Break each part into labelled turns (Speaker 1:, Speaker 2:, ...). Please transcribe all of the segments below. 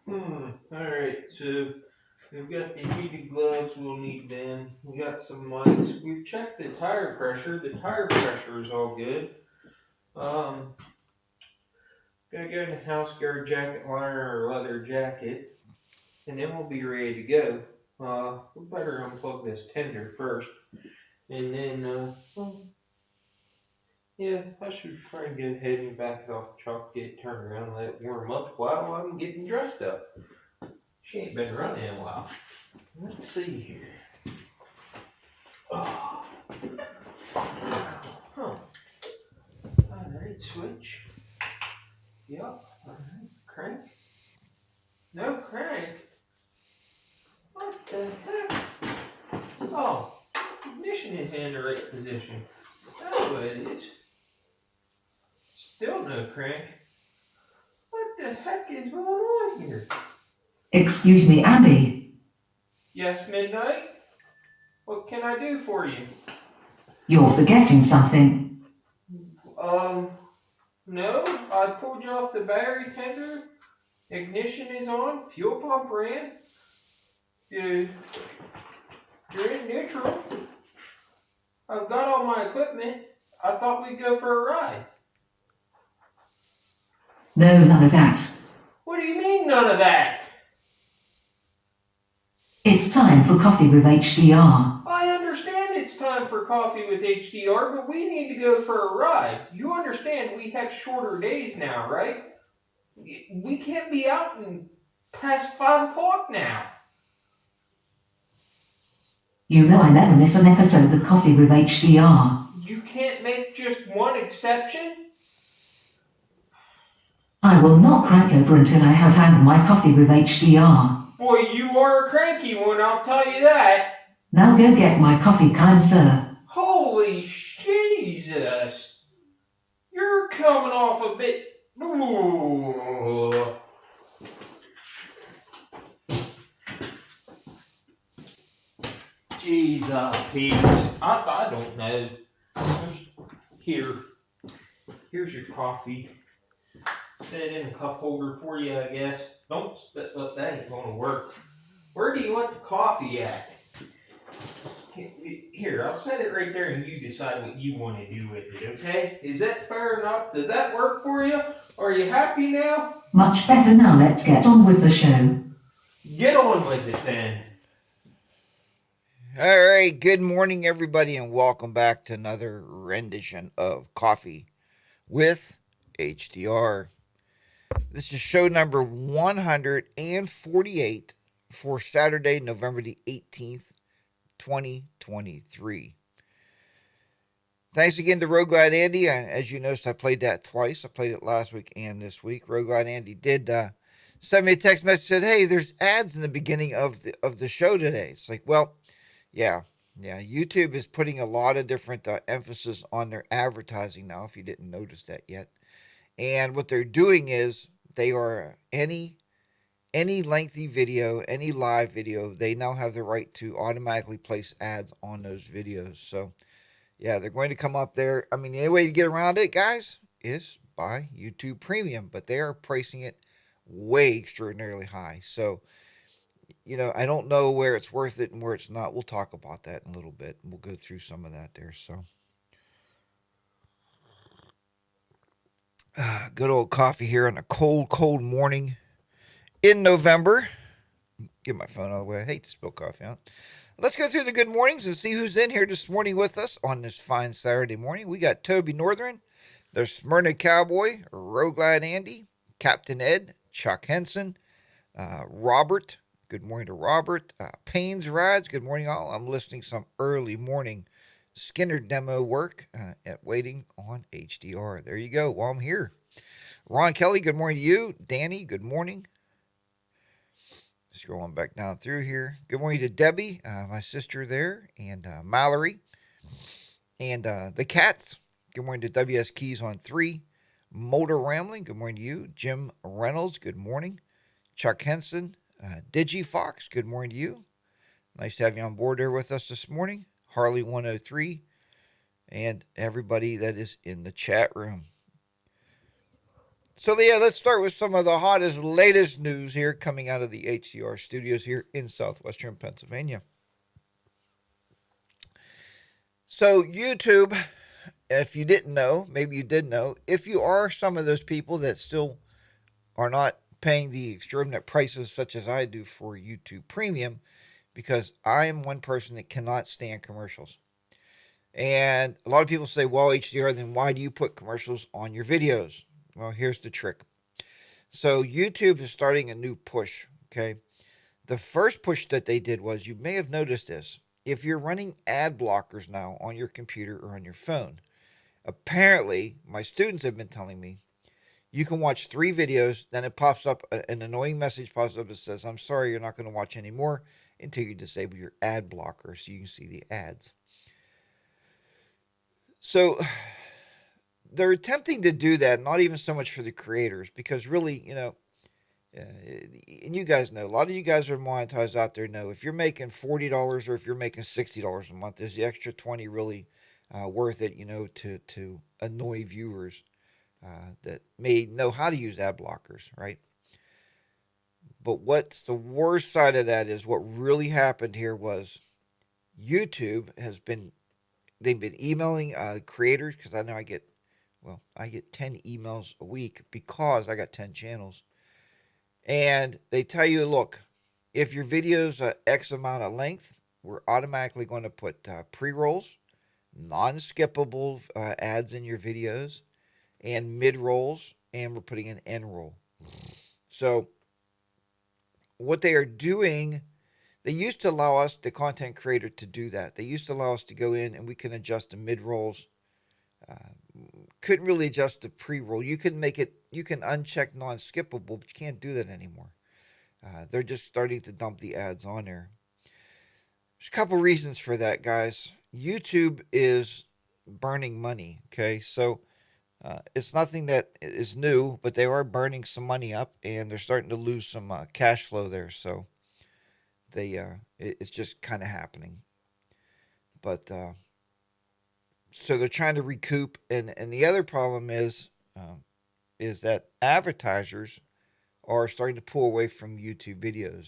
Speaker 1: Alright, so we've got the heated gloves, we'll need them. We got some mics. We've checked the tire pressure. The tire pressure is all good. Gonna go in the house, get our jacket liner or leather jacket, and then we'll be ready to go. We better unplug this tender first. And then, yeah, I should try and go ahead and back it off the truck, get it turned around, let it warm up while I'm getting dressed up. She ain't been running in a while. Let's see here. Oh. Huh. Alright, switch. Yep. Alright, crank. No crank. What the heck? Oh, ignition is in the right position. That's what it is. Still no crank. What the heck is going on here?
Speaker 2: Excuse me, Andy.
Speaker 1: Yes, Midnight? What can I do for you?
Speaker 2: You're forgetting something.
Speaker 1: No. I pulled you off the battery tender. Ignition is on. Fuel pump ran. You're in neutral. I've got all my equipment. I thought we'd go for a ride.
Speaker 2: No, none of that.
Speaker 1: What do you mean, none of that?
Speaker 2: It's time for coffee with HDR.
Speaker 1: I understand it's time for coffee with HDR, but we need to go for a ride. You understand we have shorter days now, right? We can't be out in past 5 o'clock now.
Speaker 2: You know I never miss an episode of Coffee with HDR.
Speaker 1: You can't make just one exception?
Speaker 2: I will not crank over until I have had my coffee with HDR.
Speaker 1: Boy, you are a cranky one, I'll tell you that.
Speaker 2: Now go get my coffee, kind sir.
Speaker 1: Holy Jesus. You're coming off a bit... Ooh. Jesus, Pete. I don't know. Here's your coffee. Set it in a cup holder for you, I guess. Don't spit up, that ain't gonna work. Where do you want the coffee at? Here, I'll set it right there and you decide what you want to do with it, okay? Is that fair enough? Does that work for you? Are you happy now?
Speaker 2: Much better now, let's get on with the show.
Speaker 1: Get on with it then.
Speaker 3: All right, good morning, everybody, and welcome back to another rendition of Coffee with HDR. This is show number 148 for Saturday, November the 18th, 2023. Thanks again to Road Glide Andy. As you noticed, I played that twice. I played it last week and this week. Road Glide Andy did send me a text message, said, hey, there's ads in the beginning of the show today. It's like, well, yeah, YouTube is putting a lot of different emphasis on their advertising now, if you didn't notice that yet. And what they're doing is they are any lengthy video, any live video, they now have the right to automatically place ads on those videos. So, yeah, they're going to come up there. I mean, the only way to get around it, guys, is buy YouTube Premium, but they are pricing it way extraordinarily high. So, you know, I don't know where it's worth it and where it's not. We'll talk about that in a little bit. We'll go through some of that there. So, good old coffee here on a cold morning in November. Get my phone out of the way. I hate to spill coffee out. Let's go through the good mornings and see who's in here this morning with us on this fine Saturday morning. We got Toby Northern, the Smyrna Cowboy, Road Glide Andy, Captain Ed, Chuck Henson, Robert. Good morning to Robert. Payne's Rides. Good morning, all. I'm listening some early morning Skinner demo work at Waiting on HDR. There you go. While I'm here. Ron Kelly, good morning to you. Danny, good morning. Scrolling back down through here. Good morning to Debbie, my sister there, and Mallory. And the Cats. Good morning to WS Keys on 3. Motor Rambling, good morning to you. Jim Reynolds, good morning. Chuck Henson. Digi Fox, good morning to you. Nice to have you on board there with us this morning. Harley 103. And everybody that is in the chat room. So yeah, let's start with some of the hottest, latest news here coming out of the HDR studios here in southwestern Pennsylvania. So YouTube, if you didn't know, maybe you did know, if you are some of those people that still are not paying the exorbitant prices such as I do for YouTube Premium, because I am one person that cannot stand commercials. And a lot of people say, well, HDR, then why do you put commercials on your videos? Well, here's the trick. So YouTube is starting a new push, okay? The first push that they did was, you may have noticed this, if you're running ad blockers now on your computer or on your phone, apparently my students have been telling me you can watch 3 videos, then it pops up, an annoying message pops up that says, I'm sorry, you're not going to watch anymore until you disable your ad blocker so you can see the ads. So they're attempting to do that, not even so much for the creators, because really, and you guys know, a lot of you guys are monetized out there know, if you're making $40 or if you're making $60 a month, is the extra 20 really worth it, to annoy viewers that may know how to use ad blockers, right? But what's the worst side of that is what really happened here was YouTube they've been emailing creators, because I know I get 10 emails a week because I got 10 channels. And they tell you, look, if your video's X amount of length, we're automatically going to put pre-rolls, non-skippable ads in your videos, and mid-rolls, and we're putting an end roll. So what they are doing, they used to allow us, the content creator, to do that. They used to allow us to go in and we can adjust the mid-rolls. Couldn't really adjust the pre-roll. You can uncheck non-skippable, but you can't do that anymore. They're just starting to dump the ads on there. There's a couple reasons for that, guys. YouTube is burning money, okay? So it's nothing that is new, but they are burning some money up, and they're starting to lose some cash flow there. So it's just kind of happening. But so they're trying to recoup, and the other problem is that advertisers are starting to pull away from YouTube videos.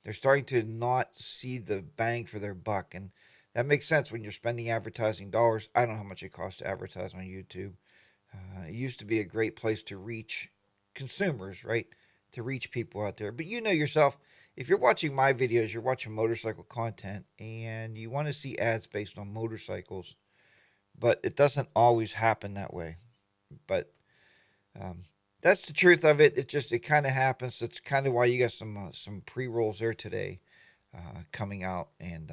Speaker 3: They're starting to not see the bang for their buck, and that makes sense when you're spending advertising dollars. I don't know how much it costs to advertise on YouTube. It used to be a great place to reach consumers, right? To reach people out there. But you know yourself, if you're watching my videos, you're watching motorcycle content, and you want to see ads based on motorcycles, but it doesn't always happen that way. But that's the truth of it. It kind of happens. That's kind of why you got some pre-rolls there today coming out and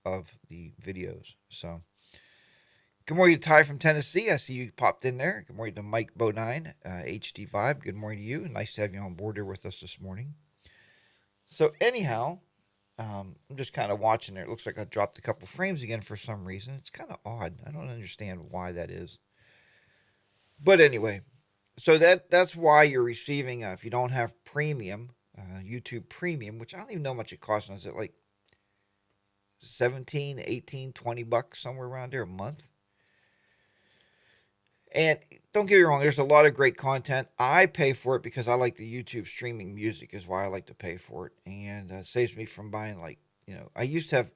Speaker 3: of the videos. So good morning to Ty from Tennessee. I see you popped in there. Good morning to Mike Bodine, HD Vibe. Good morning to you. Nice to have you on board here with us this morning. So anyhow, I'm just kind of watching there. It looks like I dropped a couple frames again for some reason. It's kind of odd. I don't understand why that is. But anyway, so that's why you're receiving, if you don't have premium, YouTube Premium, which I don't even know how much it costs. Is it like 17, 18, 20 bucks, somewhere around there a month? And don't get me wrong, there's a lot of great content. I pay for it because I like the YouTube streaming music is why I like to pay for it. And it saves me from buying, like, I used to have,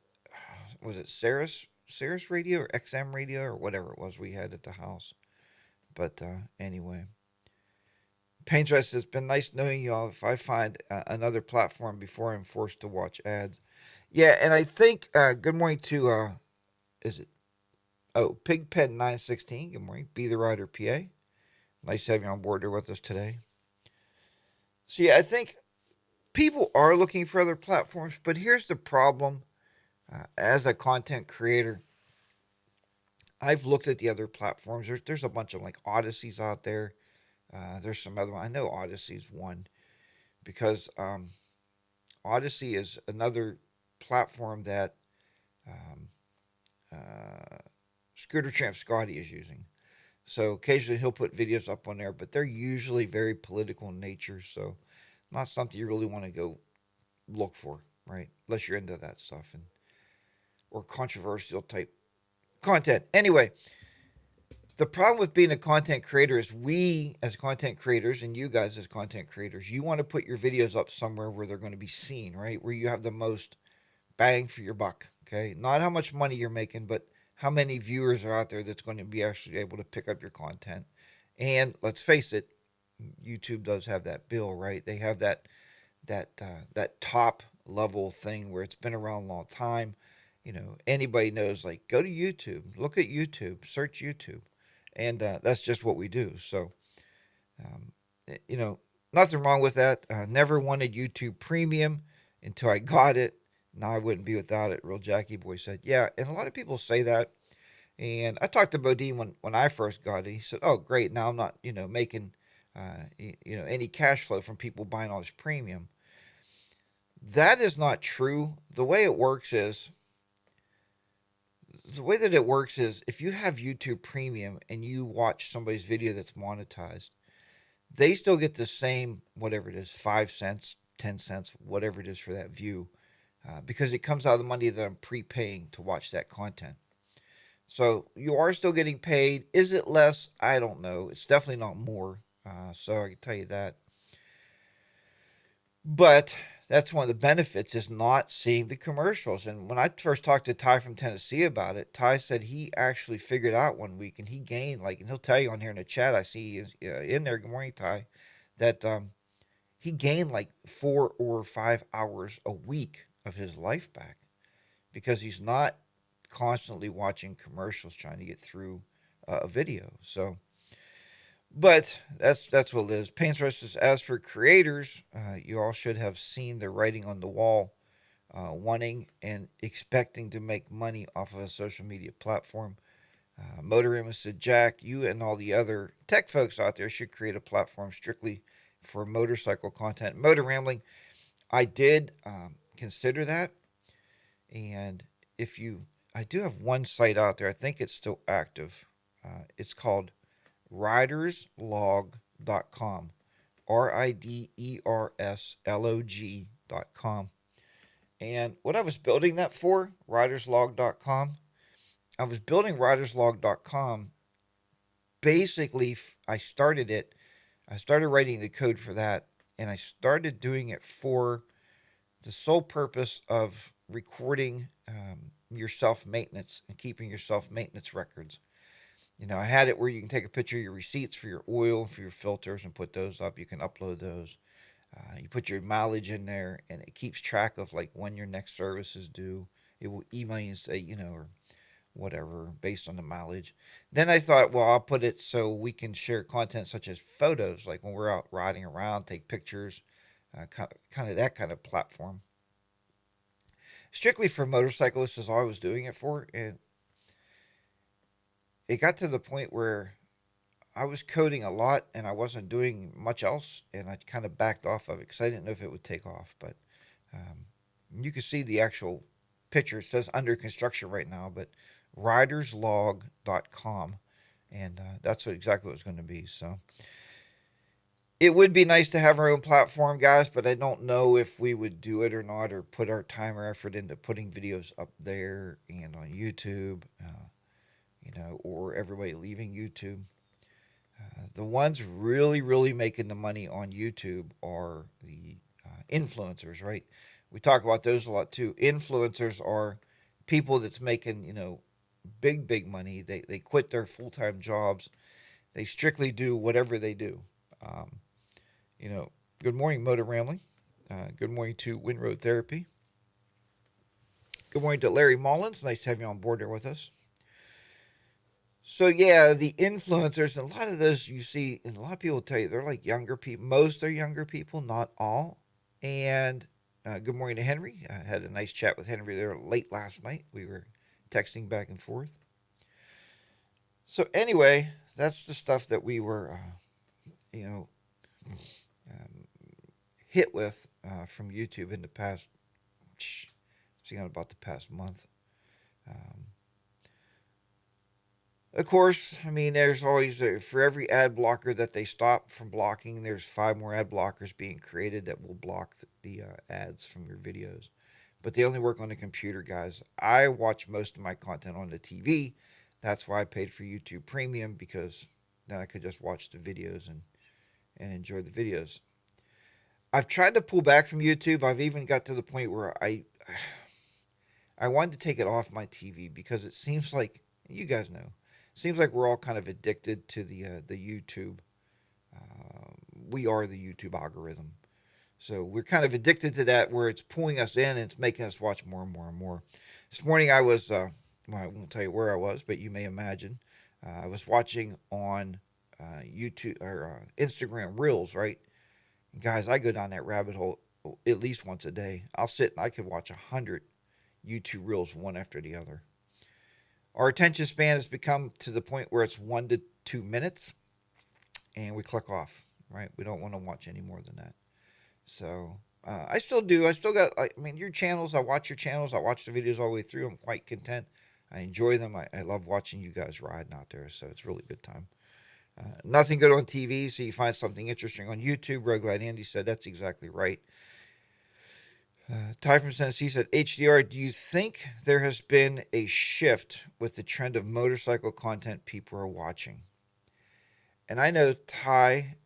Speaker 3: was it Sirius radio or XM radio or whatever it was we had at the house. But anyway. Paintress says, it's been nice knowing you all. If I find another platform before I'm forced to watch ads. Yeah, and I think, good morning to, is it? Oh, Pigpen 916. Good morning. Be the Rider PA. Nice to have you on board there with us today. So yeah, I think people are looking for other platforms, but here's the problem. As a content creator, I've looked at the other platforms. There's a bunch of like Odysseys out there. There's some other one. I know Odyssey's one because Odyssey is another platform that Scooter Tramp Scotty is using. So occasionally he'll put videos up on there, but they're usually very political in nature. So not something you really want to go look for, right? Unless you're into that stuff or controversial type content. Anyway, The problem with being a content creator is we as content creators and you guys as content creators, you want to put your videos up somewhere where they're going to be seen, right? Where you have the most bang for your buck, okay? Not how much money you're making, but how many viewers are out there that's going to be actually able to pick up your content. And let's face it, YouTube does have that bill, right? They have that top level thing where it's been around a long time. You know, anybody knows, like, go to YouTube, look at YouTube, search YouTube, and that's just what we do. So, um, you know, nothing wrong with that. Never wanted YouTube Premium until I got it. Now I wouldn't be without it. Real Jackie Boy said, yeah, and a lot of people say that. And I talked to Bodine when I first got it. He said, "Oh, great! Now I'm not, making, any cash flow from people buying all this premium." That is not true. The way that it works is if you have YouTube Premium and you watch somebody's video that's monetized, they still get the same, whatever it is, 5 cents, 10 cents, whatever it is for that view, because it comes out of the money that I'm prepaying to watch that content. So you are still getting paid. Is it less? I don't know. It's definitely not more. So I can tell you that. But that's one of the benefits is not seeing the commercials. And when I first talked to Ty from Tennessee about it, Ty said he actually figured out one week and he gained, like, and he'll tell you on here in the chat, I see is in there, good morning, Ty, that he gained like 4 or 5 hours a week of his life back because he's not constantly watching commercials trying to get through a video. So, but that's what it is. Paints says, as for creators, you all should have seen the writing on the wall, wanting and expecting to make money off of a social media platform. Motorama said, Jack, you and all the other tech folks out there should create a platform strictly for motorcycle content. Motor Rambling, I did consider that. And I do have one site out there. I think it's still active. It's called riderslog.com. riderslog.com. And what I was building that for, riderslog.com, I was building riderslog.com. Basically, I started writing the code for that, and I started doing it for the sole purpose of recording your self-maintenance and keeping your self-maintenance records. I had it where you can take a picture of your receipts for your oil, for your filters, and put those up. You can upload those. You put your mileage in there, and it keeps track of like when your next service is due. It will email you and say, or whatever, based on the mileage. Then I thought, well, I'll put it so we can share content such as photos, like when we're out riding around, take pictures, kind of that kind of platform. Strictly for motorcyclists is all I was doing it for, and it got to the point where I was coding a lot and I wasn't doing much else, and I kind of backed off of it because I didn't know if it would take off. But you can see the actual picture. It says under construction right now, but riderslog.com, and that's exactly what it's going to be. So it would be nice to have our own platform, guys, but I don't know if we would do it or not, or put our time or effort into putting videos up there and on YouTube, or everybody leaving YouTube. The ones really, really making the money on YouTube are the influencers, right? We talk about those a lot too. Influencers are people that's making, big, big money. They quit their full-time jobs. They strictly do whatever they do. Good morning, Motor Rambling. Good morning to Windroad Therapy. Good morning to Larry Mullins. Nice to have you on board there with us. So yeah, the influencers, and a lot of those you see, and a lot of people tell you they're like younger people. Most are younger people, not all. And good morning to Henry. I had a nice chat with Henry there late last night. We were texting back and forth. So anyway, that's the stuff that we were, hit with from YouTube in the past, about the past month. Of course, there's always, for every ad blocker that they stop from blocking, there's 5 more ad blockers being created that will block the ads from your videos. But they only work on the computer, guys. I watch most of my content on the TV. That's why I paid for YouTube Premium, because then I could just watch the videos and enjoy the videos. I've tried to pull back from YouTube. I've even got to the point where I wanted to take it off my TV, because it seems like, you guys know, it seems like we're all kind of addicted to the YouTube. We are the YouTube algorithm. So we're kind of addicted to that, where it's pulling us in and it's making us watch more and more and more. This morning I was, well, I won't tell you where I was, but you may imagine. I was watching on YouTube or Instagram Reels, right? And guys, I go down that rabbit hole at least once a day. I'll sit and I could watch 100 YouTube Reels one after the other. Our attention span has become to the point where it's 1 to 2 minutes, and we click off, right? We don't want to watch any more than that. So I still do. I still got, I mean, your channels. I watch your channels. I watch the videos all the way through. I'm quite content. I enjoy them. I love watching you guys riding out there. So it's really a good time. Nothing good on TV, so you find something interesting on YouTube. Road Glide Andy said that's exactly right. Ty from Tennessee said, HDR, do you think there has been a shift with the trend of motorcycle content people are watching? And I know Ty,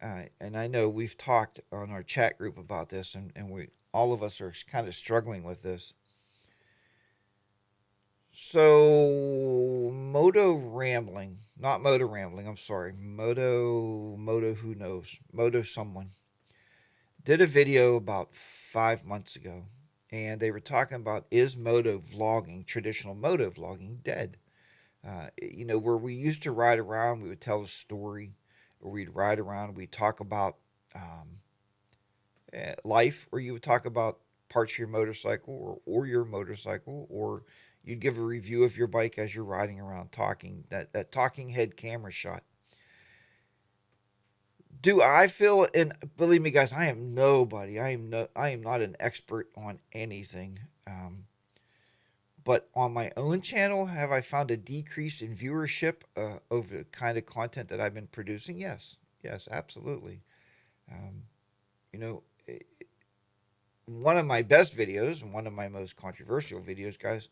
Speaker 3: and I know we've talked on our chat group about this, and we all of us are kind of struggling with this. So Moto Rambling, not Moto Rambling, I'm sorry, Moto who knows, Moto someone, did a video about 5 months ago, and they were talking about, is moto vlogging, traditional moto vlogging, dead? Where we used to ride around, we would tell a story, or we'd ride around, we'd talk about life, or you would talk about parts of your motorcycle, or your motorcycle, or you'd give a review of your bike as you're riding around talking, that talking head camera shot. Do I feel, and believe me guys, I am nobody. I am not an expert on anything. But on my own channel, have I found a decrease in viewership over the kind of content that I've been producing? Yes, absolutely. Um, you know, one of my best videos and one of my most controversial videos, guys,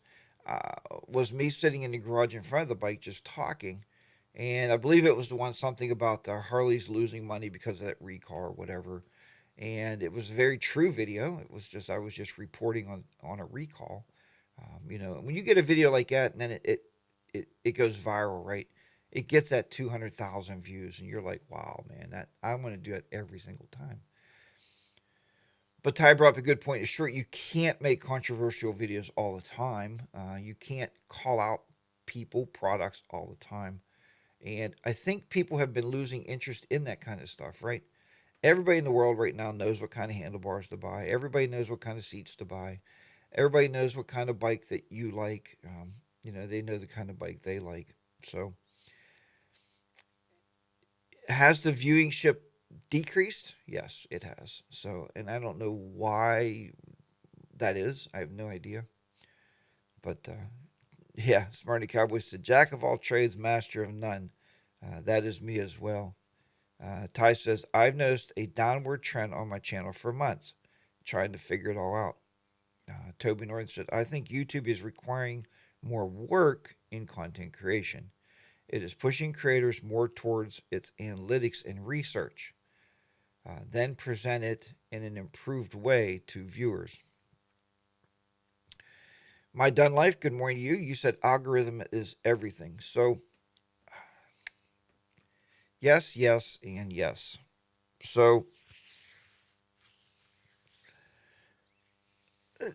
Speaker 3: was me sitting in the garage in front of the bike just talking. And I believe it was the one something about the Harley's losing money because of that recall or whatever. And it was a very true video. It was just, I was just reporting on a recall. When you get a video like that and then it goes viral, right? It gets that 200,000 views, and you're like, wow, man, that I'm going to do it every single time. But Ty brought up a good point. It's true, you can't make controversial videos all the time. You can't call out people, products all the time. And I think people have been losing interest in that kind of stuff, right? Everybody in the world right now knows what kind of handlebars to buy. Everybody knows what kind of seats to buy. Everybody knows what kind of bike that you like. They know the kind of bike they like. So, has the viewingship decreased? Yes, it has. So, and I don't know why that is. I have no idea. But yeah, Smarty Cowboy said, Jack of all trades, master of none. That is me as well. Ty says, I've noticed a downward trend on my channel for months, trying to figure it all out. Toby Norton said, I think YouTube is requiring more work in content creation. It is pushing creators more towards its analytics and research, then present it in an improved way to viewers. My Done Life, good morning to you. You said algorithm is everything. So, yes, and yes. So,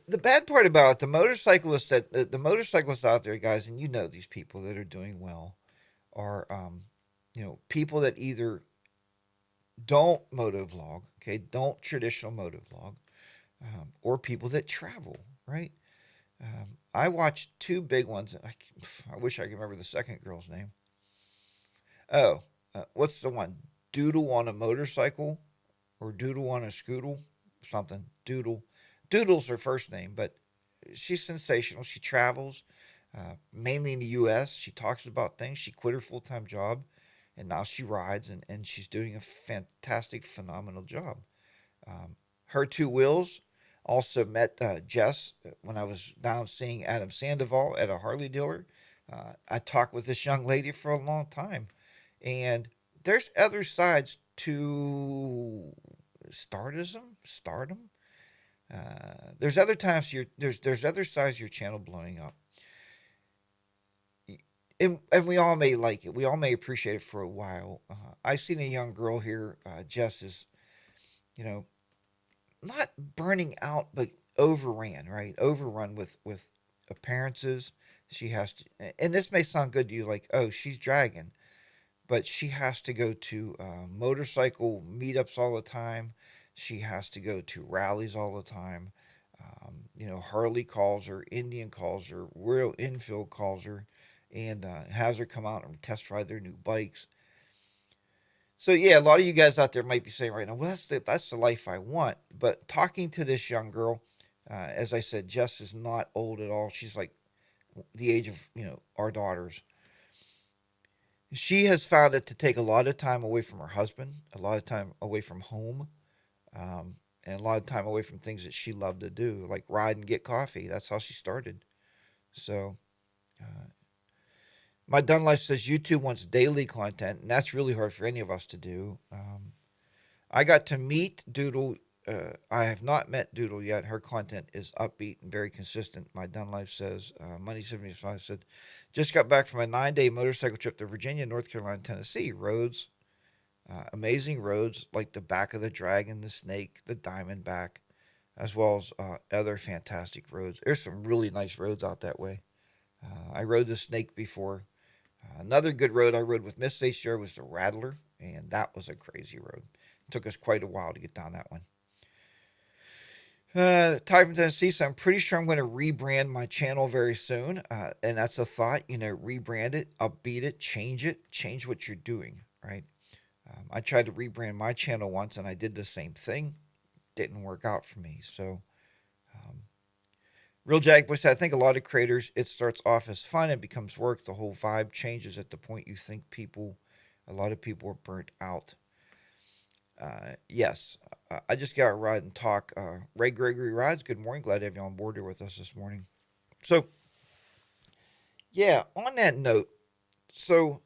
Speaker 3: the bad part about it, the motorcyclists out there, guys, and you know these people that are doing well, are people that either don't motovlog, okay, don't traditional motovlog, or people that travel, right? I watched two big ones. I wish I could remember the second girl's name. Oh, what's the one? Doodle on a motorcycle, or Doodle on a scooter, something. Doodle. Doodle's her first name, but she's sensational. She travels, mainly in the U.S. She talks about things. She quit her full-time job, and now she rides, and she's doing a fantastic, phenomenal job. Her two wheels also met Jess when I was down seeing Adam Sandoval at a Harley dealer. I talked with this young lady for a long time, and there's other sides to stardom. There's other times there's other sides of your channel blowing up, and we all may like it. We all may appreciate it for a while. I've seen a young girl here, Jess is, you know, not burning out, but overrun with appearances. She has to, and this may sound good to you, like, oh, she's dragging, but she has to go to motorcycle meetups all the time. She has to go to rallies all the time. Harley calls her, Indian calls her, Royal Enfield calls her, and has her come out and test ride their new bikes. So yeah, a lot of you guys out there might be saying right now, well, that's the life I want. But talking to this young girl, as I said, Jess is not old at all. She's like the age of our daughters. She has found it to take a lot of time away from her husband, a lot of time away from home, and a lot of time away from things that she loved to do, like ride and get coffee. That's how she started. So, my Dun Life says YouTube wants daily content, and that's really hard for any of us to do. I got to meet Doodle. I have not met Doodle yet. Her content is upbeat and very consistent. My Dun Life says, Money75 said, just got back from a 9-day motorcycle trip to Virginia, North Carolina, Tennessee. Roads, amazing roads like the back of the Dragon, the Snake, the Diamondback, as well as other fantastic roads. There's some really nice roads out that way. I rode the Snake before. Another good road I rode with Miss HDR was the Rattler, and that was a crazy road. It took us quite a while to get down that one. Ty from Tennessee, so I'm pretty sure I'm going to rebrand my channel very soon. And that's a thought, rebrand it, upbeat it, change what you're doing, right? I tried to rebrand my channel once and I did the same thing. Didn't work out for me. So, Real Jag Boy said, I think a lot of creators, it starts off as fun and becomes work. The whole vibe changes at the point you think a lot of people are burnt out. Yes, I just got to ride and talk. Ray Gregory Rides, good morning. Glad to have you on board here with us this morning. So, yeah, on that note, so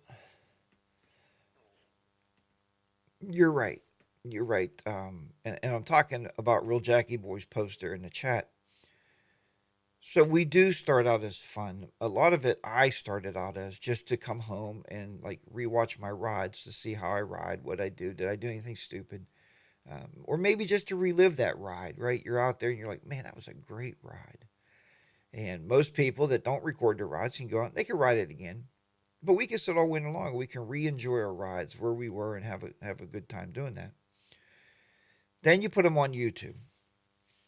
Speaker 3: you're right. You're right. And I'm talking about Real Jackie Boy's post there in the chat. So we do start out as fun. A lot of it I started out as just to come home and like rewatch my rides to see how I ride, what I do. Did I do anything stupid? Or maybe just to relive that ride, right? You're out there and you're like, man, that was a great ride. And most people that don't record their rides can go out, they can ride it again. But we can sit all winter long. We can re-enjoy our rides where we were and have a good time doing that. Then you put them on YouTube.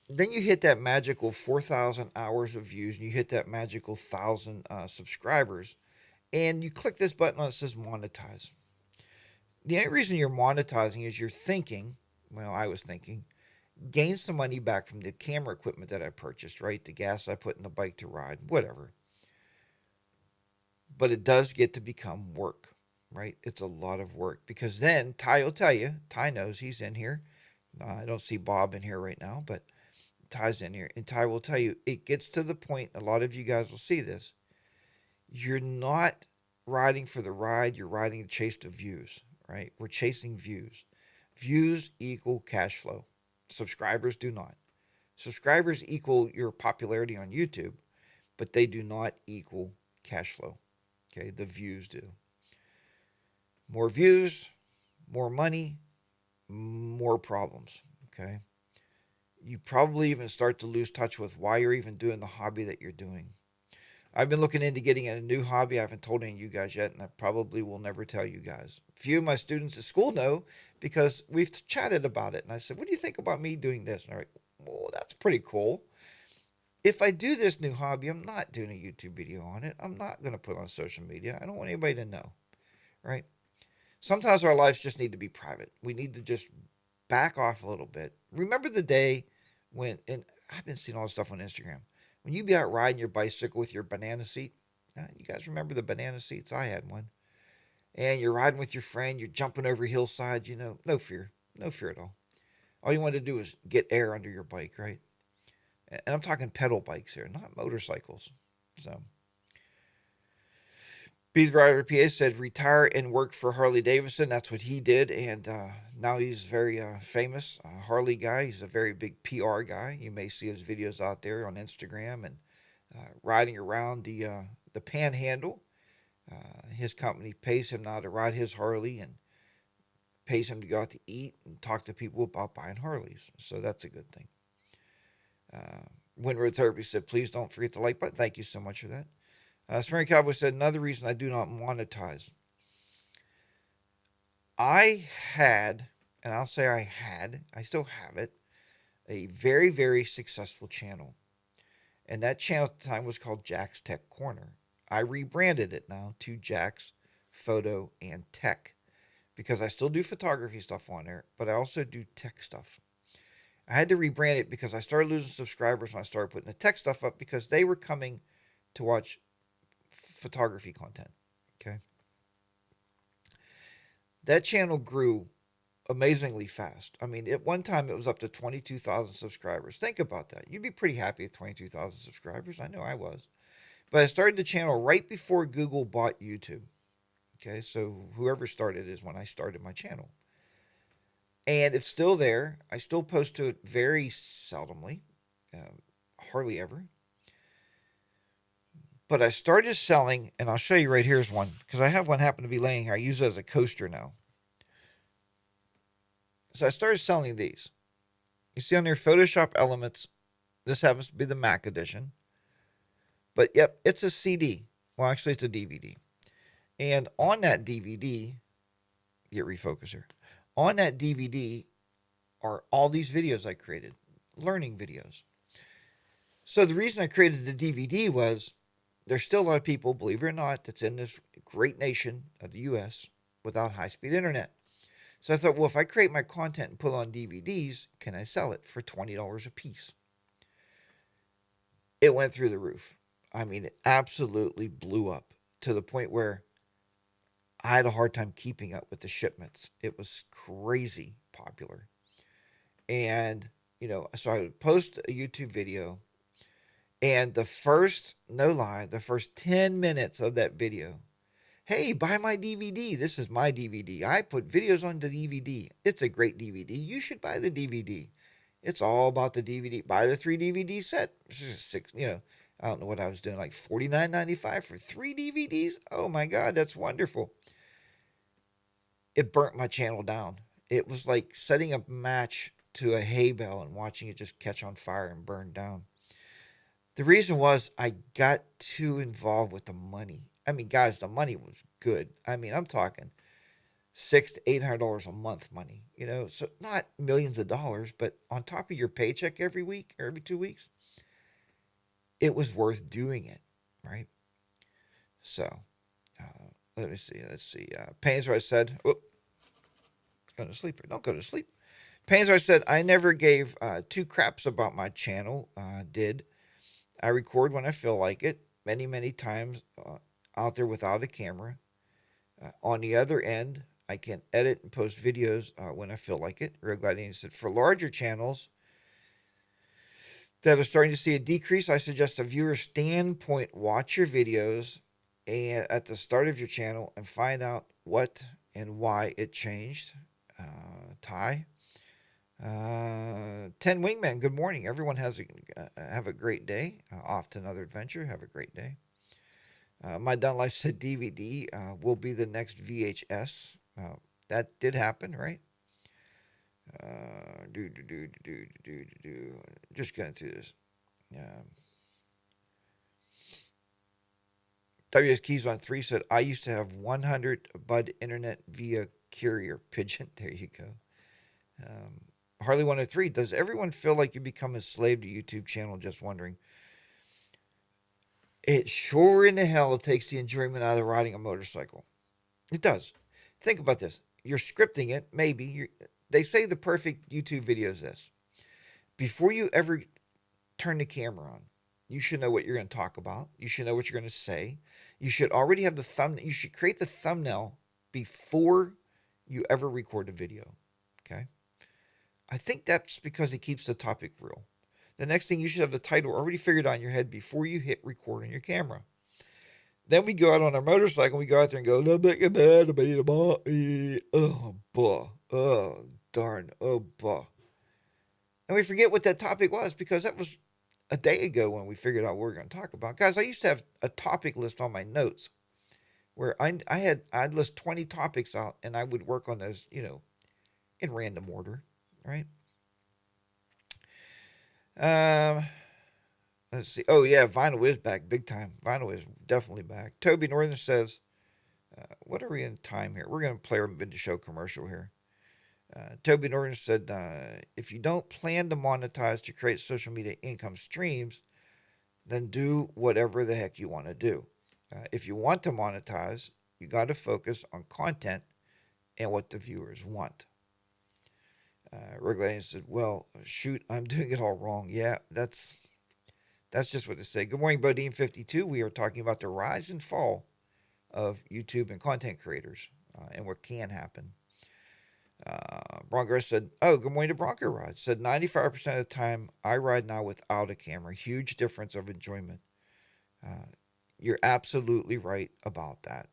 Speaker 3: Then you hit that magical 4,000 hours of views, and you hit that magical 1,000 subscribers, and you click this button that says monetize. The only reason you're monetizing is you're thinking, well, I was thinking, gain some money back from the camera equipment that I purchased, right? The gas I put in the bike to ride, whatever. But it does get to become work, right? It's a lot of work because then Ty will tell you, Ty knows he's in here. I don't see Bob in here right now, but Ty's in here, and Ty will tell you it gets to the point, a lot of you guys will see this, you're not riding for the ride, you're riding to chase the views, right? We're chasing views. Views equal cash flow. Subscribers do not. Subscribers equal your popularity on YouTube, but they do not equal cash flow. Okay, the views do. More views, more money, more problems. Okay. You probably even start to lose touch with why you're even doing the hobby that you're doing. I've been looking into getting a new hobby. I haven't told any of you guys yet, and I probably will never tell you guys. A few of my students at school know because we've chatted about it. And I said, what do you think about me doing this? And they're like, well, that's pretty cool. If I do this new hobby, I'm not doing a YouTube video on it. I'm not going to put it on social media. I don't want anybody to know, right? Sometimes our lives just need to be private. We need to just back off a little bit. Remember the day when, and I've been seeing all this stuff on Instagram, when you be out riding your bicycle with your banana seat. You guys remember the banana seats? I had one. And you're riding with your friend, you're jumping over hillside, no fear at all. All you want to do is get air under your bike, right? And I'm talking pedal bikes here, not motorcycles. So Be the Rider PA said retire and work for Harley Davidson. That's what he did, and now he's very famous Harley guy. He's a very big PR guy. You may see his videos out there on Instagram and riding around the Panhandle. His company pays him now to ride his Harley and pays him to go out to eat and talk to people about buying Harleys. So that's a good thing. Windward Therapy said, please don't forget the like button. Thank you so much for that. Spring Cowboy said, another reason I do not monetize. I had, and I'll say I still have it, a very, very successful channel. And that channel at the time was called Jack's Tech Corner. I rebranded it now to Jack's Photo and Tech because I still do photography stuff on there, but I also do tech stuff. I had to rebrand it because I started losing subscribers when I started putting the tech stuff up because they were coming to watch photography content. Okay. That channel grew amazingly fast. I mean, at one time it was up to 22,000 subscribers. Think about that. You'd be pretty happy at 22,000 subscribers. I know I was. But I started the channel right before Google bought YouTube. Okay, so whoever started is when I started my channel. And it's still there. I still post to it very seldomly, hardly ever. But I started selling, and I'll show you right here's one, because I have one happen to be laying here. I use it as a coaster now. So I started selling these. You see on there, Photoshop Elements. This happens to be the Mac edition. But yep, it's a CD. Well, actually, it's a DVD. And on that DVD, get refocus here. On that DVD are all these videos I created, learning videos. So the reason I created the DVD was there's still a lot of people, believe it or not, that's in this great nation of the U.S. without high-speed internet. So I thought, well, if I create my content and put it on DVDs, can I sell it for $20 a piece? It went through the roof. I mean, it absolutely blew up to the point where I had a hard time keeping up with the shipments. It was crazy popular. And, so I would post a YouTube video, and the first 10 minutes of that video, hey, buy my DVD. This is my DVD. I put videos on the DVD. It's a great DVD. You should buy the DVD. It's all about the DVD. Buy the 3 DVD set. I don't know what I was doing, like $49.95 for 3 DVDs. Oh my God, that's wonderful. It burnt my channel down. It was like setting a match to a hay bale and watching it just catch on fire and burn down. The reason was I got too involved with the money. I mean, guys, the money was good. I mean, I'm talking $600 to $800 a month money, so not millions of dollars, but on top of your paycheck every week or every 2 weeks, it was worth doing it, right? So, let me see. Let's see. Painswright said, go to sleep. Don't go to sleep. Painswright said, I never gave 2 craps about my channel. Did. I record when I feel like it. Many, many times out there without a camera. On the other end, I can edit and post videos when I feel like it. Real Glad Andy said, for larger channels that are starting to see a decrease, I suggest a viewer standpoint, watch your videos and at the start of your channel and find out what and why it changed. Ty. 10 Wingman, good morning. Everyone have a great day. Off to another adventure. Have a great day. My Done Life said DVD will be the next VHS. That did happen, right? Just going through this. WS Keys on 3 said, I used to have 100 Bud internet via carrier pigeon. There you go. Harley 103, does everyone feel like you become a slave to YouTube channel? Just wondering. It sure in the hell takes the enjoyment out of riding a motorcycle. It does. Think about this. You're scripting it, maybe. They say the perfect YouTube video is this. Before you ever turn the camera on, you should know what you're going to talk about. You should know what you're going to say. You should already have the thumbnail. You should create the thumbnail before you ever record a video. Okay? I think that's because it keeps the topic real. The next thing, you should have the title already figured out in your head before you hit record on your camera. Then we go out on our motorcycle. We go out there and go, oh, boy. Oh, darn. Oh, boy. And we forget what that topic was because that was a day ago when we figured out what we were going to talk about. Guys, I used to have a topic list on my notes where I'd list 20 topics out and I would work on those, in random order, right? Let's see. Oh, yeah, vinyl is back big time. Vinyl is definitely back. Toby Northern says, what are we in time here? We're going to play our video show commercial here. Toby Norton said, if you don't plan to monetize to create social media income streams, then do whatever the heck you want to do. If you want to monetize, you got to focus on content and what the viewers want. Regulator said, well, shoot, I'm doing it all wrong. Yeah, that's just what they say. Good morning, Bodine52. We are talking about the rise and fall of YouTube and content creators and what can happen. Bronco said, oh, good morning to Bronco Rod. Said 95% of the time I ride now without a camera. Huge difference of enjoyment. You're absolutely right about that.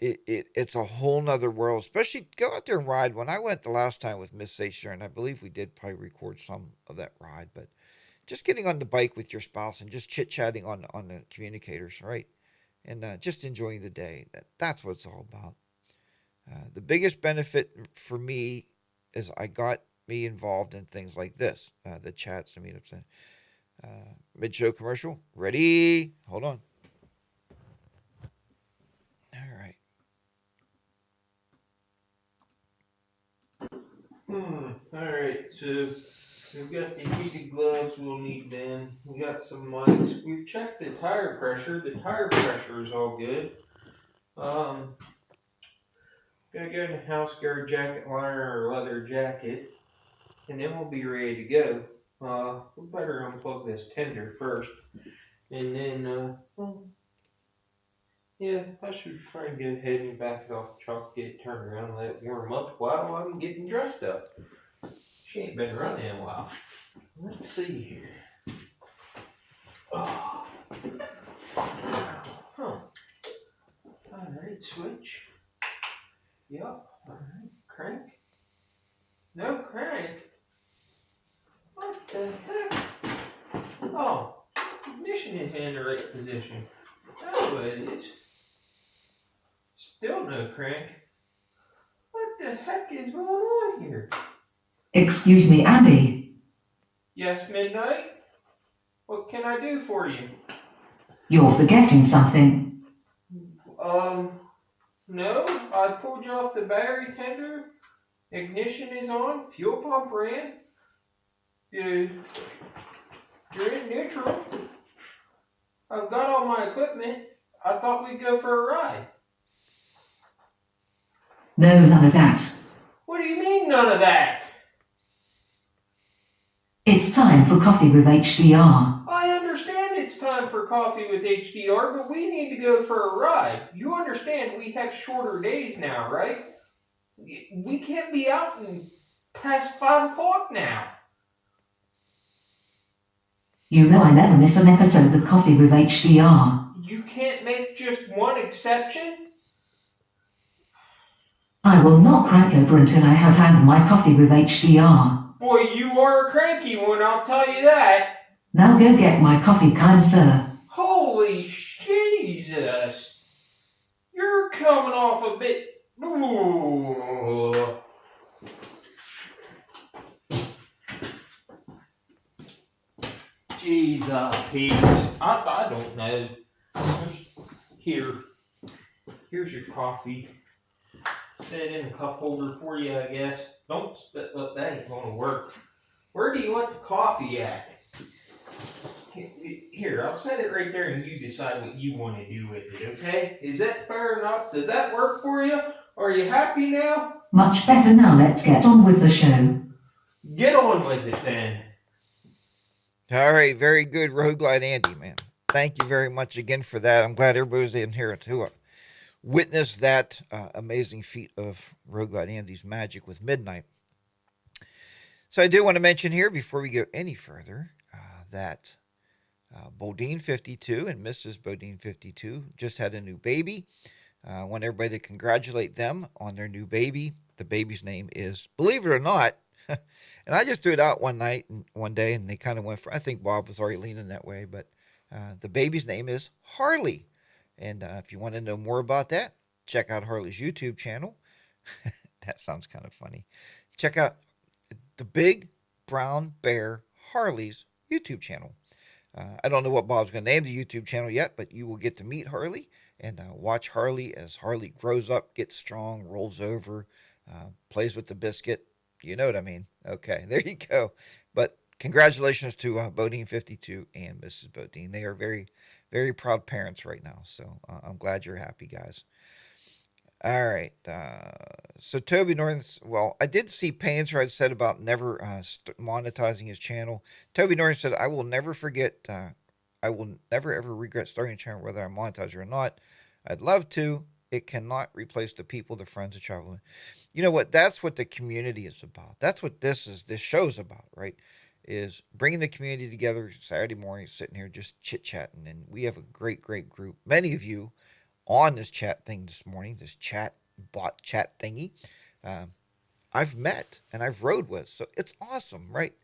Speaker 3: It's a whole nother world, especially go out there and ride. When I went the last time with Miss Sacher, and I believe we did probably record some of that ride, but just getting on the bike with your spouse and just chit-chatting on the communicators, right? And just enjoying the day. That's what it's all about. The biggest benefit for me is I got me involved in things like this, the chats, the meetups. Mid-show commercial. Ready? Hold on. All right.
Speaker 1: All right, so we've got the heated gloves we'll need then. We got some mics. We've checked the tire pressure. The tire pressure is all good. Gotta go in the house, get a jacket liner or leather jacket, and then we'll be ready to go. We better unplug this tender first, and then, yeah, I should try and go ahead and back it off the truck, get it turned around, and let it warm up while I'm getting dressed up. She ain't been running in a while. Let's see here. Oh. Huh. Alright, switch. Yep. Alright, crank. No crank. What the heck? Oh, ignition is in the right position. That's what it is. Still no crank. What the heck is going on here?
Speaker 2: Excuse me, Andy.
Speaker 1: Yes, Midnight? What can I do for you?
Speaker 2: You're forgetting something.
Speaker 1: No. I pulled you off the battery tender. Ignition is on. Fuel pump ran. You're in neutral. I've got all my equipment. I thought we'd go for a ride.
Speaker 2: No, none of that.
Speaker 1: What do you mean, none of that?
Speaker 2: It's time for coffee with HDR.
Speaker 1: I understand it's time for coffee with HDR, but we need to go for a ride. You understand we have shorter days now, right? We can't be out past 5 o'clock now.
Speaker 2: You know I never miss an episode of Coffee with HDR.
Speaker 1: You can't make just one exception?
Speaker 2: I will not crank over until I have had my coffee with HDR.
Speaker 1: Boy, you are a cranky one, I'll tell you that.
Speaker 2: Now go get my coffee, kind sir.
Speaker 1: Holy Jesus. You're coming off a bit... Ooh. Jesus, Pete. I don't know. Here's your coffee. Set it in the cup holder for you, I guess. Don't spit up, that ain't gonna work. Where do you want the coffee at? Here, I'll set it right there and you decide what you want to do with it, okay? Is that fair enough? Does that work for you? Are you happy now?
Speaker 2: Much better now, let's get on with the show.
Speaker 1: Get on with it then.
Speaker 3: All right, very good, Road Glide Andy, man. Thank you very much again for that. I'm glad everybody's in here to witness that amazing feat of Road Glide Andy's magic with Midnight. So I do want to mention here, before we go any further, that Bodine 52 and Mrs. Bodine 52 just had a new baby. I want everybody to congratulate them on their new baby. The baby's name is, believe it or not, and I just threw it out one day, and they kind of went for, I think Bob was already leaning that way, but the baby's name is Harley. And if you want to know more about that, check out Harley's YouTube channel. That sounds kind of funny. Check out the Big Brown Bear Harley's YouTube channel. I don't know what Bob's going to name the YouTube channel yet, but you will get to meet Harley and watch Harley as Harley grows up, gets strong, rolls over, plays with the biscuit. You know what I mean. Okay, there you go. But congratulations to Bodine 52 and Mrs. Bodine. They are very, very proud parents right now. So I'm glad you're happy, guys. All right. So Toby Norton, well, I did see Painsride said about never monetizing his channel. Toby Norton said, I will never forget, I will never ever regret starting a channel whether I monetize it or not. I'd love to. It cannot replace the people, the friends, the travel. You know what? That's what the community is about. That's what this show's about, right? Is bringing the community together Saturday morning, sitting here just chit-chatting. And we have a great, great group. Many of you on this chat thing this morning, this bot chat thingy, I've met and I've rode with. So it's awesome, right?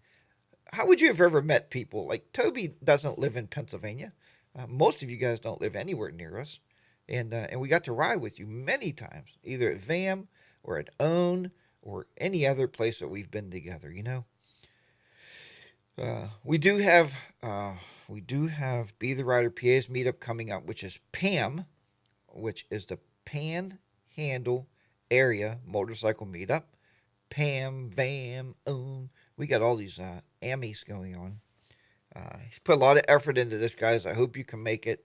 Speaker 3: How would you have ever met people? Like Toby doesn't live in Pennsylvania. Most of you guys don't live anywhere near us. And we got to ride with you many times, either at VAM or at OWN or any other place that we've been together, you know? We do have Be the Rider PA's meetup coming up, which is PAM, which is the Panhandle Area Motorcycle Meetup. PAM, VAM, OWN. We got all these AMIs going on. He's put a lot of effort into this, guys. I hope you can make it.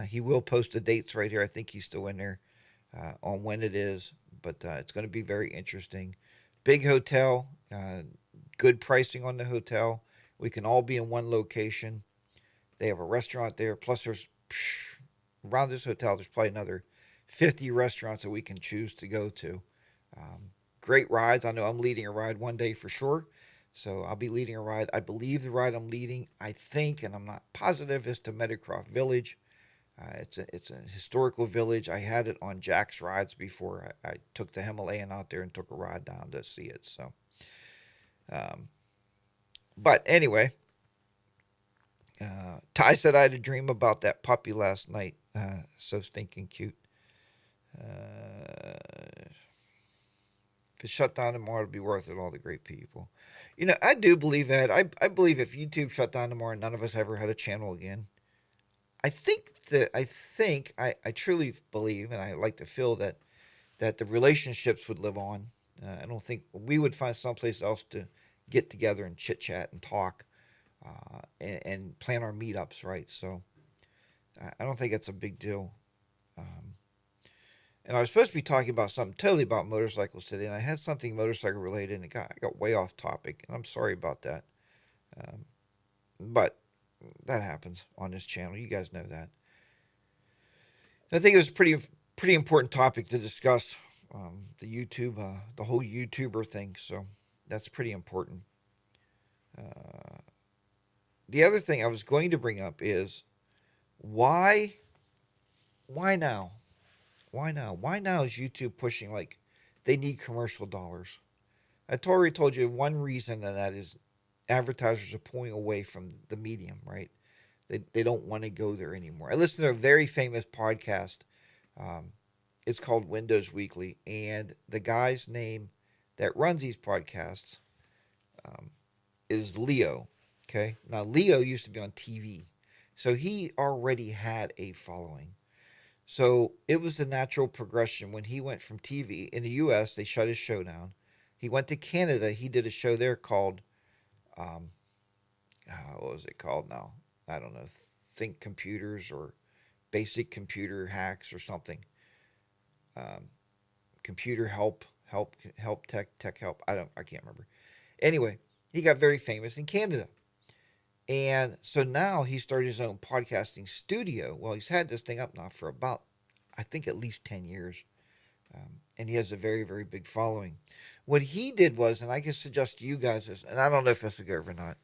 Speaker 3: He will post the dates right here. I think he's still in there on when it is, but it's going to be very interesting. Big hotel, good pricing on the hotel. We can all be in one location. They have a restaurant there. Plus, there's around this hotel, there's probably another 50 restaurants that we can choose to go to. Great rides. I know I'm leading a ride one day for sure. So I'll be leading a ride. I believe the ride I'm leading, I think, and I'm not positive, is to Meadowcroft Village. It's a historical village. I had it on Jack's rides before. I took the Himalayan out there and took a ride down to see it. So, but anyway, Ty said I had a dream about that puppy last night. So stinking cute. If it's shut down tomorrow, it'll be worth it. All the great people. You know, I do believe that. I believe if YouTube shut down tomorrow, none of us ever had a channel again. I truly believe, and I like to feel that the relationships would live on. I don't think we would find someplace else to get together and chit chat and talk, and plan our meetups, right? So I don't think it's a big deal. And I was supposed to be talking about something totally about motorcycles today, and I had something motorcycle related, and I got way off topic, and I'm sorry about that. But that happens on this channel. You guys know that. I think it was a pretty important topic to discuss, the YouTube, the whole YouTuber thing. So that's pretty important. The other thing I was going to bring up is why now? Why now? Why now is YouTube pushing like they need commercial dollars? I already told you one reason, and that is advertisers are pulling away from the medium, right? They don't want to go there anymore. I listened to a very famous podcast. It's called Windows Weekly, and the guy's name that runs these podcasts is Leo. Okay, now Leo used to be on TV, so he already had a following. So it was the natural progression when he went from TV in the U.S. They shut his show down. He went to Canada. He did a show there called, what was it called now? I don't know. Think Computers or Basic Computer Hacks or something. Computer help tech help. I can't remember. Anyway, he got very famous in Canada. And so now he started his own podcasting studio. Well, he's had this thing up now for about, I think, at least 10 years. And he has a very, very big following. What he did was, and I can suggest to you guys this, and I don't know if this will go over or not.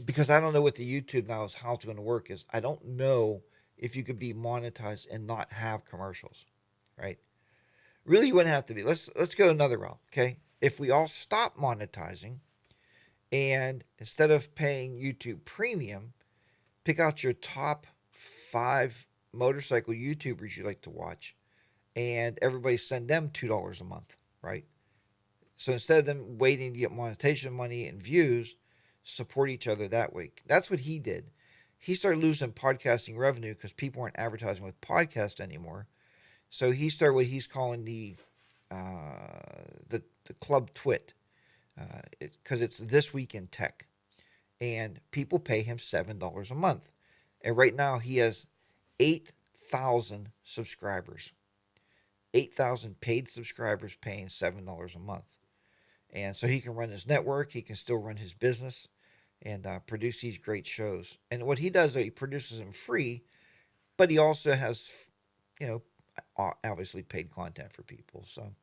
Speaker 3: because I don't know what the YouTube now is, how it's going to work is I don't know if you could be monetized and not have commercials, right? Really, you wouldn't have to be. Let's go another route, okay? If we all stop monetizing and instead of paying YouTube Premium, pick out your top 5 motorcycle YouTubers you like to watch, and everybody send them $2 a month, right? So instead of them waiting to get monetization money and views, support each other that way. That's what he did. He started losing podcasting revenue because people weren't advertising with podcast anymore. So he started what he's calling the Club Twit, because it's This Week in Tech, and people pay him $7 a month. And right now he has 8,000 subscribers, 8,000 paid subscribers paying $7 a month. And so he can run his network, he can still run his business, and produce these great shows. And what he does, he produces them free, but he also has, you know, obviously paid content for people. So